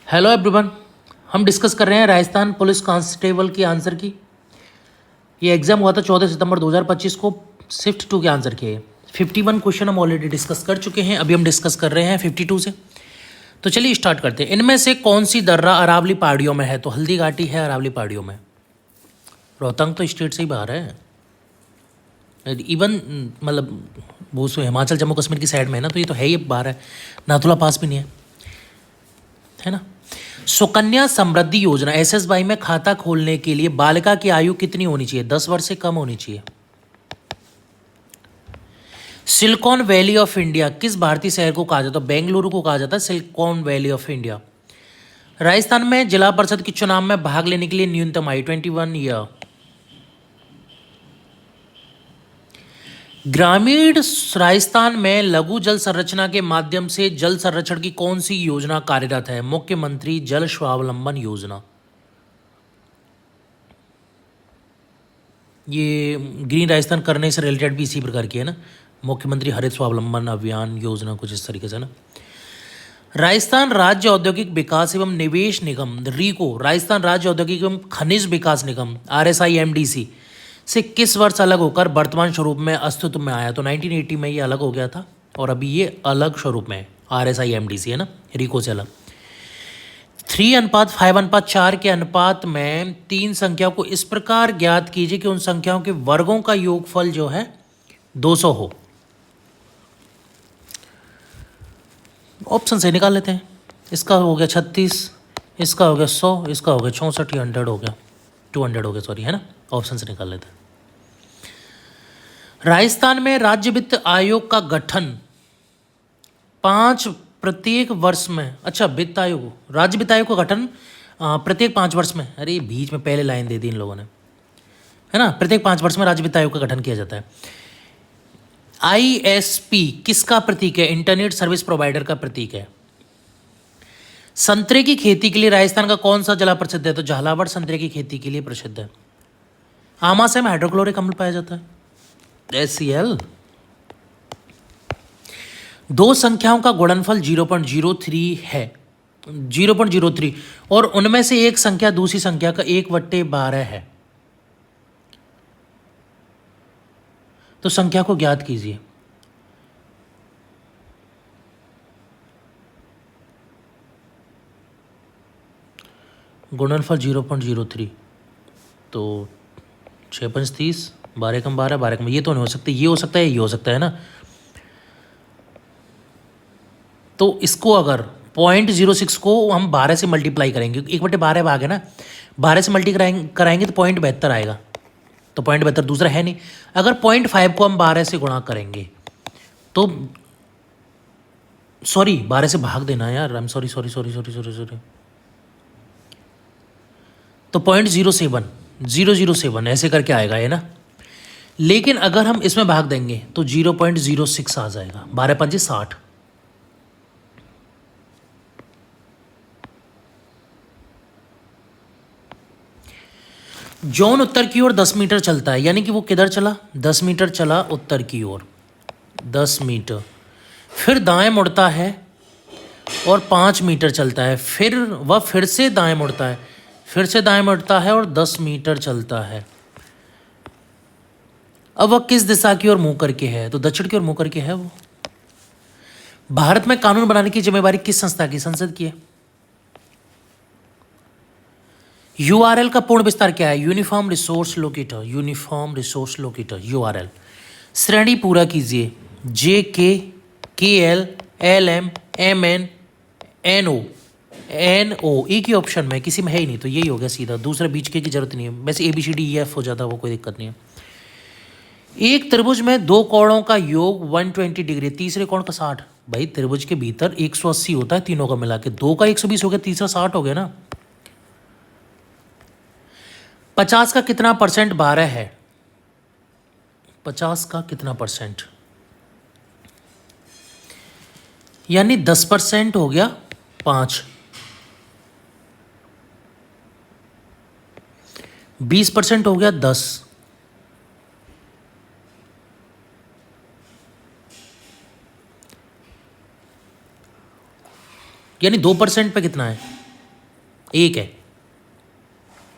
Hello everyone. हम discuss कर रहे हैं राजस्थान पुलिस कांस्टेबल की आंसर की। ये एग्ज़ाम हुआ था 14 सितंबर 2025 को। शिफ्ट 2 के आंसर किए 51 क्वेश्चन हम ऑलरेडी डिस्कस कर चुके हैं। अभी हम डिस्कस कर रहे हैं 52 से। तो चलिए स्टार्ट करते हैं। इनमें से कौन सी दर्रा अरावली पहाड़ियों में है? तो हल्दी घाटी है अरावली पहाड़ियों में। रोहतांग तो स्टेट से ही बाहर है। इवन मतलब वो हिमाचल जम्मू कश्मीर की साइड में है ना, तो ये तो है ही बाहर है। नाथुला पास भी नहीं है ना। सुकन्या समृद्धि योजना एसएसवाई में खाता खोलने के लिए बालिका की आयु कितनी होनी चाहिए? 10 वर्ष से कम होनी चाहिए। सिलिकॉन वैली ऑफ इंडिया किस भारतीय शहर को कहा जाता है? बेंगलुरु को कहा जाता है silicon valley of India. Rajasthan में जिला परिषद के चुनाव में भाग लेने के लिए न्यूनतम आयु 21 ईयर। ग्रामीण राजस्थान में लघु जल संरचना के माध्यम से जल संरक्षण की कौन सी योजना कार्यरत है? मुख्यमंत्री जल स्वावलंबन योजना। ये ग्रीन राजस्थान करने से रिलेटेड भी इसी प्रकार की है ना। मुख्यमंत्री हरित स्वावलंबन अभियान योजना कुछ इस तरीके से ना। राजस्थान राज्य औद्योगिक विकास एवं निवेश निगम रीको, राजस्थान राज्य औद्योगिक एवं खनिज विकास निगम RSIMDC से किस वर्ष अलग होकर वर्तमान स्वरूप में अस्तित्व में आया? तो 1980 में ये अलग हो गया था और अभी ये अलग स्वरूप में है। RSIMDC है ना, रीको से अलग। 3:5:4 के अनुपात में 3 संख्याओं को इस प्रकार ज्ञात कीजिए कि उन संख्याओं के वर्गों का योगफल जो है 200 हो। ऑप्शन से निकाल लेते हैं। इसका हो गया 36, इसका हो गया 100, इसका हो गया 64, 100 हो गया 200 हो गया, सॉरी है ना। ऑप्शन से निकाल लेते हैं। राजस्थान में राज्य वित्त आयोग का गठन 5 प्रत्येक वर्ष में। अच्छा, वित्त आयोग, राज्य वित्त आयोग का गठन प्रत्येक 5 वर्ष में। अरे बीच में पहले लाइन दे दी इन लोगों ने, है ना। प्रत्येक 5 वर्ष में राज्य वित्त आयोग का गठन किया जाता है। ISP किसका प्रतीक है? इंटरनेट सर्विस प्रोवाइडर का प्रतीक है। संतरे की खेती के लिए राजस्थान का कौन सा जिला प्रसिद्ध है? तो झालावाड़ संतरे की खेती के लिए प्रसिद्ध है। आमाशय में हाइड्रोक्लोरिक अम्ल पाया जाता है, HCl। दो संख्याओं का गुणनफल 0.03 है, 0.03, और उनमें से एक संख्या दूसरी संख्या का 1/12 है। तो संख्या को ज्ञात कीजिए। गुणनफल 0.03, तो 6×5 = 30, 12 × 12, 12 ये तो नहीं हो सकते, ये हो सकता है, ये हो सकता है ना। तो इसको अगर 0.06 को हम 12 से मल्टीप्लाई करेंगे, 1/12 भाग है ना, 12 से मल्टी कराएंगे तो 0.72 आएगा। तो 0.72 दूसरा है नहीं। अगर 0.5 को हम 12 से गुणा करेंगे तो, सॉरी 12 से भाग देना यार, I am sorry sorry sorry sorry sorry sorry, तो 0.07 ऐसे करके आएगा ये ना। लेकिन अगर हम इसमें भाग देंगे तो 0.06 आ जाएगा। 12×5 = 60। जॉन उत्तर की ओर 10 मीटर चलता है, यानी कि वो किधर चला? 10 मीटर चला उत्तर की ओर, 10 मीटर। फिर दाएं मुड़ता है और 5 मीटर चलता है। फिर वह फिर से दाएं मुड़ता है, फिर से दाएं मुड़ता है और 10 मीटर चलता है। अब वह किस दिशा की ओर मुंह करके है? तो दक्षिण की ओर मुंह करके है वो। भारत में कानून बनाने की जिम्मेवारी किस संस्था की? संसद की है। URL का पूर्ण विस्तार क्या है? Uniform resource locator, uniform resource locator URL। श्रेणी पूरा कीजिए। JK KL LM MN NO NO एक ही ऑप्शन में, किसी में है ही नहीं, तो यही हो गया सीधा। दूसरे बीच के की जरूरत नहीं है, वैसे ABCDEF हो जाता, वो कोई दिक्कत नहीं है। एक त्रिभुज में दो कोणों का योग 120 डिग्री, तीसरे कोण का 60। भाई त्रिभुज के भीतर 180 होता है तीनों का मिला के, दो का 120 हो गया, तीसरा 60 हो गया ना। 50 का कितना % 12 है? 50 का कितना %? यानी 10% हो गया 5, 20% हो गया 10, यानी 2% पे कितना है? एक है।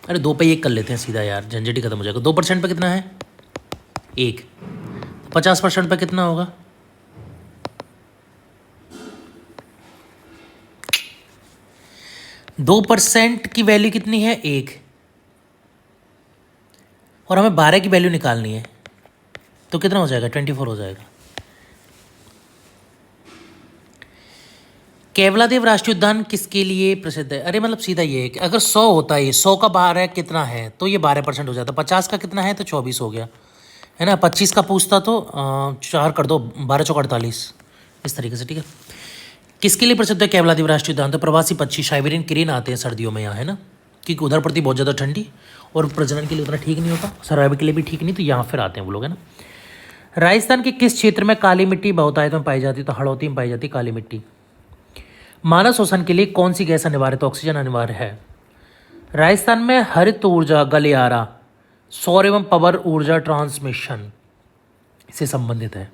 अरे 2 पे 1 कर लेते हैं सीधा यार, झंझट ही खत्म हो जाएगा। 2% पे कितना है? 1। 50% पे कितना होगा? 2% की वैल्यू कितनी है? 1। और हमें 12 की वैल्यू निकालनी है, तो कितना हो जाएगा? 24 हो जाएगा। केवलादेव राष्ट्रीय उद्यान किसके लिए प्रसिद्ध है? अरे मतलब सीधा ये है कि अगर 100 होता है, 100 का 12 कितना है, तो ये 12% हो जाता। 50 का कितना है, तो 24 हो गया, है ना। 25 का पूछता तो 4 कर दो, 12 चौक 48, इस तरीके से, ठीक है। किसके लिए प्रसिद्ध है केवलादेव राष्ट्रीय उद्यान? तो प्रवासी पक्षी साइबेरियन क्रेन आते हैं सर्दियों में यहाँ, है ना, क्योंकि उधर पड़ती बहुत ज़्यादा ठंडी और प्रजनन के लिए उतना ठीक नहीं होता, सर्वाइवल के लिए भी ठीक नहीं, तो यहाँ फिर आते हैं वो लोग, है ना। राजस्थान के किस क्षेत्र में काली मिट्टी बहुतायत में पाई जाती है? तो हड़ौती में पाई जाती है काली मिट्टी। मानव श्वसन के लिए कौन सी गैस अनिवार्य है? तो ऑक्सीजन अनिवार्य है। राजस्थान में हरित ऊर्जा गलियारा सौर एवं पवन ऊर्जा ट्रांसमिशन से संबंधित है।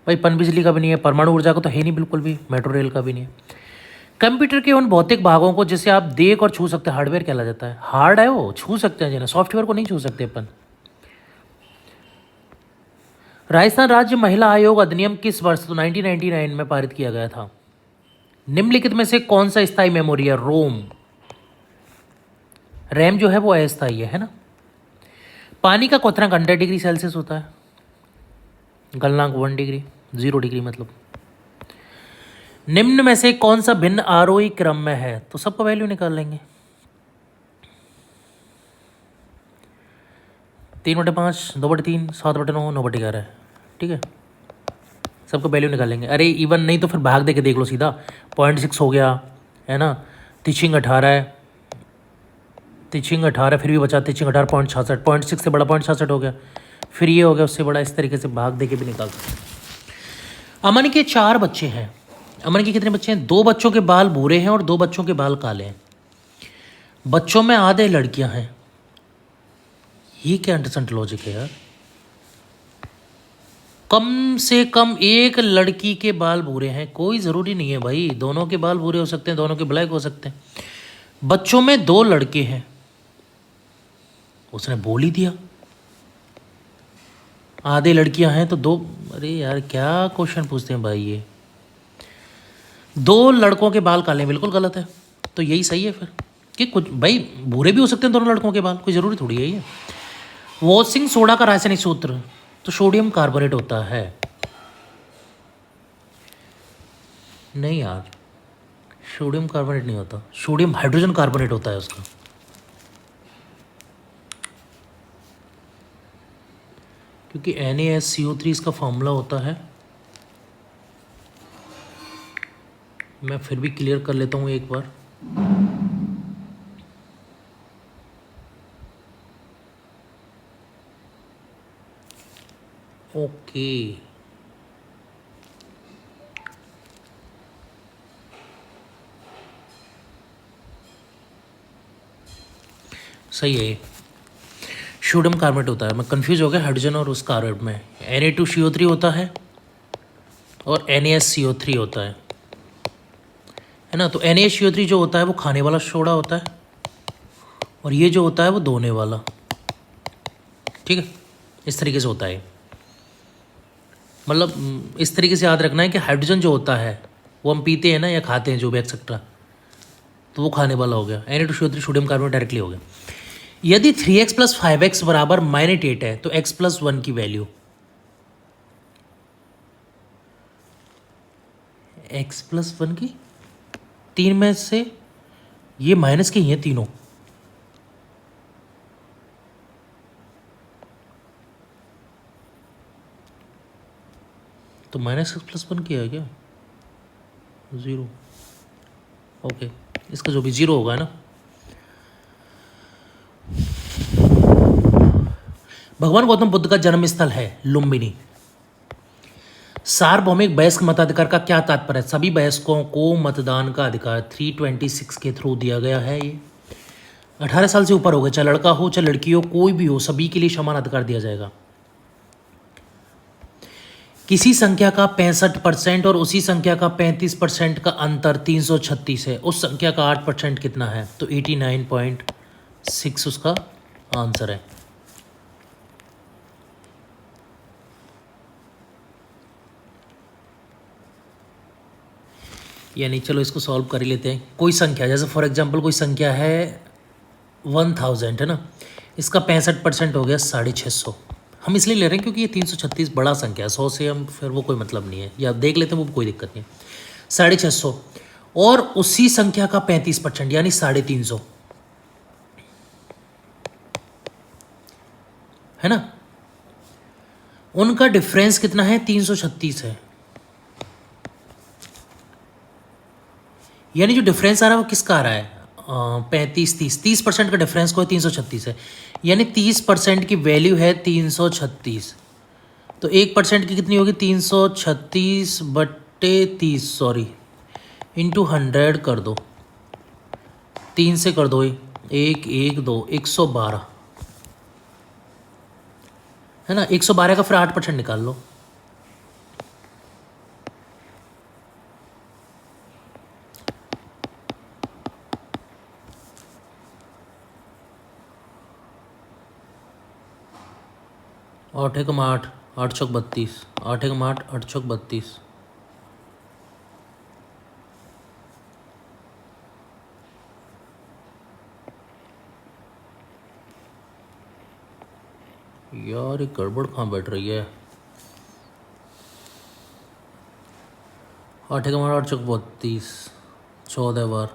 भाई पन बिजली का भी नहीं है, परमाणु ऊर्जा का तो है नहीं बिल्कुल भी, मेट्रो रेल का भी नहीं है। कंप्यूटर के उन भौतिक भागों को जिसे आप देख और छू सकते हैं हार्डवेयर कहला जाता है। हार्ड है वो, छू सकते हैं जिन्हें, सॉफ्टवेयर को नहीं छू सकते अपन। राजस्थान राज्य महिला आयोग अधिनियम किस वर्ष? तो 1999 में पारित किया गया था। निम्नलिखित में से कौन सा स्थायी मेमोरी है? रोम। रैम जो है वो अस्थायी है ना। पानी का क्वथनांक 100 डिग्री सेल्सियस होता है, गलनांक 1 डिग्री, 0 डिग्री मतलब। निम्न में से कौन सा भिन्न आरोही क्रम में है? तो सबका वैल्यू निकाल लेंगे। 3/5, 2/3, 7/9, 9/11, ठीक है। सबका वैल्यू निकाल लेंगे। अरे इवन नहीं तो फिर भाग दे के देख लो सीधा। 0.6 हो गया, है ना। तिचिंग 18 है, तिचिंग 18 फिर भी बचा, तिचिंग 18 0.66, 0.6 से बड़ा 0.66 हो गया, फिर ये हो गया उससे बड़ा। इस तरीके से भाग दे के भी निकाल सकते हैं। अमन के 4 बच्चे हैं। अमन के कितने बच्चे हैं? 2 बच्चों के बाल भूरे हैं और 2 बच्चों के बाल काले हैं। बच्चों में आधे लड़कियां हैं। ये क्या अंडरस्टैंड लॉजिक है यार। कम से कम एक लड़की के बाल भूरे हैं, कोई ज़रूरी नहीं है भाई, दोनों के बाल भूरे हो सकते हैं, दोनों के ब्लैक हो सकते हैं। बच्चों में 2 लड़के हैं, उसने बोल ही दिया। आधे लड़कियां हैं तो 2। अरे यार क्या क्वेश्चन पूछते हैं भाई ये। 2 लड़कों के बाल काले, बिल्कुल गलत है। तो यही सही है फिर, कि कुछ भाई भूरे भी हो सकते हैं दोनों लड़कों के बाल, कोई ज़रूरी थोड़ी है ये। वॉशिंग सोडा का रासायनिक सूत्र? तो सोडियम कार्बोनेट होता है। नहीं यार, सोडियम कार्बोनेट नहीं होता, सोडियम हाइड्रोजन कार्बोनेट होता है उसका। क्योंकि NaSCO3 इसका फॉर्मूला होता है। मैं फिर भी क्लियर कर लेता हूँ एक बार। ओके, सही है। सोडियम कार्बोनेट होता है, मैं कंफ्यूज हो गया हाइड्रोजन और उस कार्बोनेट में। Na2CO3 होता है और NaSCO3 होता है ना। तो NaCO3 जो होता है वो खाने वाला सोडा होता है और ये जो होता है वो धोने वाला, ठीक है। इस तरीके से होता है, मतलब इस तरीके से याद रखना है कि हाइड्रोजन जो होता है वो हम पीते हैं ना या खाते हैं जो भी एक्सेट्रा, तो वो खाने वाला हो गया। Na2CO3 सोडियम कार्बोनेट डायरेक्टली हो गया। यदि 3x + 5x बराबर -8 है तो x + 1 की वैल्यू? x + 1 की 3 में से ये माइनस के ही हैं तीनों, तो -x + 1 की है क्या? 0। ओके, इसका जो भी 0 होगा ना। भगवान गौतम बुद्ध का जन्म स्थल है लुम्बिनी। सार्वभौमिक वयस्क मताधिकार का क्या तात्पर्य है? सभी वयस्कों को मतदान का अधिकार 326 के थ्रू दिया गया है। ये 18 साल से ऊपर हो गए, चाहे लड़का हो चाहे लड़की हो, कोई भी हो, सभी के लिए समान अधिकार दिया जाएगा। किसी संख्या का 65% और उसी संख्या का 35% का अंतर 336 है, उस संख्या का 8% कितना है? तो 89.6 उसका आंसर है। यानी चलो इसको सॉल्व कर ही लेते हैं। कोई संख्या, जैसे फॉर एग्जांपल कोई संख्या है 1000 है ना, इसका 65% हो गया 650। हम इसलिए ले रहे हैं क्योंकि ये 336 बड़ा संख्या है, 100 से हम फिर वो कोई मतलब नहीं है, या देख लेते हैं वो कोई दिक्कत नहीं है। 650 और उसी संख्या का 35% यानी 350 है ना, उनका डिफरेंस कितना है? 336 है। यानी जो डिफरेंस आ रहा है वो किसका आ रहा है? 35 30% का डिफरेंस को 336 है, यानी 30% की वैल्यू है 336। तो 1% की कितनी होगी? 336/30, सॉरी, इंटू 100 कर दो, 3 से कर दो, 1 1 2 112 है ना। 112 का फिर 8% निकाल लो। आठ एकम आठ, 8 चौक 32, 8 एकम 8, 8 चौक 32। यार ये गड़बड़ कहाँ बैठ रही है? 8 एकम 8, 8 चौक 32, 14 बार,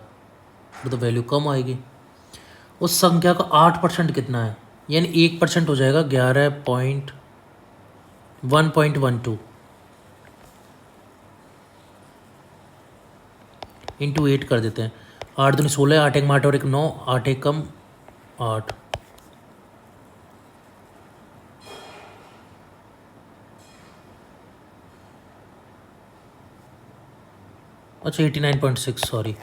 फिर तो वैल्यू कम आएगी। उस संख्या का 8% कितना है? यानी 1% हो जाएगा 11.1.12 इंटू 8 कर देते हैं। 8 दूनी 16, 8 एकम 8 और 1 9, 8 एकम 8। अच्छा 89.6, सॉरी।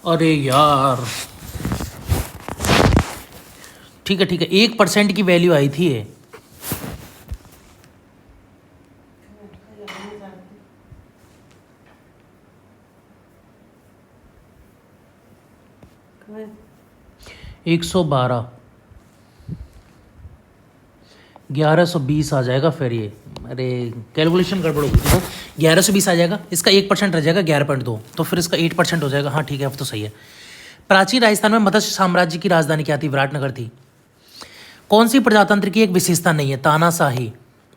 अरे यार, ठीक है ठीक है, 1% की वैल्यू आई थी ये। कहाँ है? 112, 1120 आ जाएगा फिर ये। अरे कैलकुलेशन गड़बड़ हो गई थी। 1120 आ जाएगा, इसका 1% रह जाएगा 11.2, तो फिर इसका 8% हो जाएगा। हाँ ठीक है, अब तो सही है। प्राचीन राजस्थान में मत्स्य साम्राज्य की राजधानी क्या थी? विराटनगर थी। कौन सी प्रजातंत्र की एक विशेषता नहीं है? तानाशाही।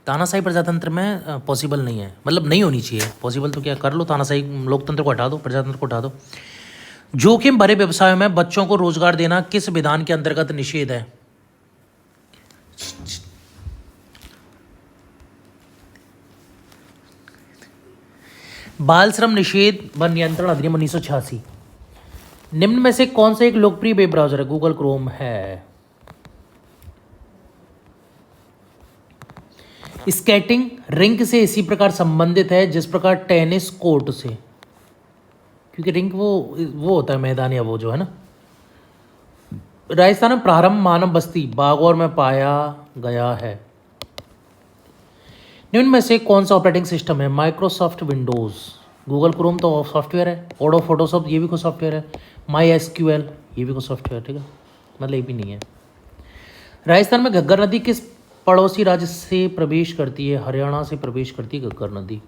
तानाशाही प्रजातंत्र में पॉसिबल नहीं है, मतलब नहीं होनी चाहिए। पॉसिबल तो क्या कर लो, तानाशाही लोकतंत्र को हटा दो, प्रजातंत्र को हटा दो। जोखिम भरे व्यवसायों में बच्चों को रोजगार देना किस विधान के अंतर्गत निषेध है? बाल श्रम निषेध व नियंत्रण अधिनियम 1986। निम्न में से कौन सा एक लोकप्रिय वेब ब्राउजर है? गूगल क्रोम है। स्केटिंग रिंक से इसी प्रकार संबंधित है जिस प्रकार टेनिस कोर्ट से, क्योंकि रिंक वो होता है मैदान, या वो जो है ना। राजस्थान में प्रारंभ मानव बस्ती बागौर में पाया गया है। निम्न में से कौन सा ऑपरेटिंग सिस्टम है? Microsoft Windows. गूगल क्रोम तो सॉफ्टवेयर है, ओडो फोटोशॉप ये भी कोई सॉफ्टवेयर है, माई एसक्यूएल ये भी कोई सॉफ्टवेयर, ठीक है, मतलब ये भी नहीं है। राजस्थान में घग्गर नदी किस पड़ोसी राज्य से प्रवेश करती है? हरियाणा से प्रवेश करती है घग्गर नदी।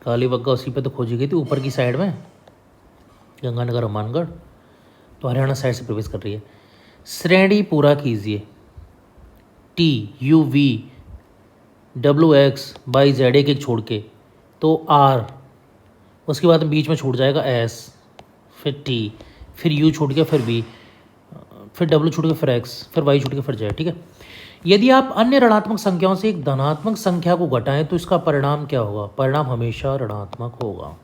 काली बग्गा उसी पे तो खोजी गई थी, ऊपर की साइड में, गंगानगर हनुमानगढ़, तो हरियाणा साइड से प्रवेश कर रही है। श्रेणी पूरा कीजिए। TUVWXYZ एक छोड़ के, तो R, उसके बाद बीच में छूट जाएगा S, फिर T, फिर U छूट गया, फिर B, फिर W छूट गया, फिर X, फिर Y छूट गया, फिर Z, ठीक है। यदि आप अन्य ऋणात्मक संख्याओं से एक धनात्मक संख्या को घटाएं तो इसका परिणाम क्या होगा? परिणाम हमेशा ऋणात्मक होगा।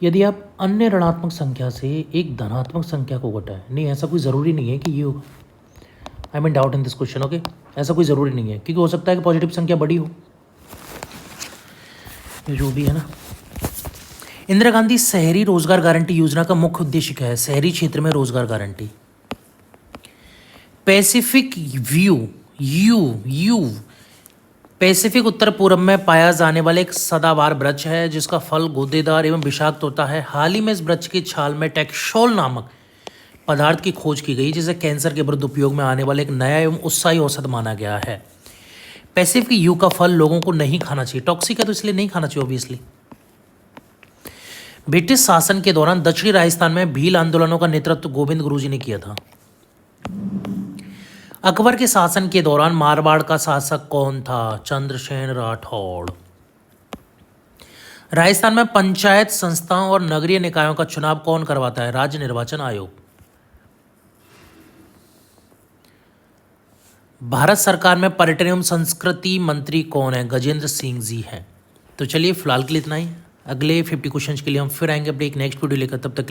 यदि आप अन्य ऋणात्मक संख्या से एक धनात्मक संख्या को घटाएं, नहीं ऐसा कोई ज़रूरी नहीं है कि ये होगा, I mean doubt in this question, okay, ऐसा कोई ज़रूरी नहीं है, क्योंकि हो सकता है कि पॉजिटिव संख्या बड़ी हो, ये जो भी है ना। इंदिरा गांधी शहरी रोजगार गारंटी योजना का मुख्य उद्देश्य क्या है? शहरी क्षेत्र में रोजगार गारंटी। पैसिफिक यू पैसिफिक उत्तर पूर्व में पाया जाने वाला एक सदाबहार वृक्ष है जिसका फल गूदेदार एवं विषाक्त होता है। हाल ही में इस वृक्ष की छाल में टेक्सोल नामक पदार्थ की खोज की गई जिसे कैंसर के विरुद्ध उपयोग में आने वाला एक नया एवं उत्साही औषध माना गया है। पैसिफिक यू का फल लोगों को नहीं खाना चाहिए, टॉक्सिक है तो इसलिए नहीं खाना चाहिए ऑब्वियसली। ब्रिटिश शासन के दौरान दक्षिणी राजस्थान में भील आंदोलनों का नेतृत्व गोविंद गुरुजी ने किया था। अकबर के शासन के दौरान मारवाड़ का शासक कौन था? चंद्रसेन राठौड़। राजस्थान में पंचायत संस्थाओं और नगरीय निकायों का चुनाव कौन करवाता है? राज्य निर्वाचन आयोग। भारत सरकार में पर्यटन एवं संस्कृति मंत्री कौन है? गजेंद्र सिंह जी हैं। तो चलिए फिलहाल के लिए इतना ही, अगले 50 क्वेश्चन के लिए हम फिर आएंगे अपने एक नेक्स्ट वीडियो लेकर, तब तक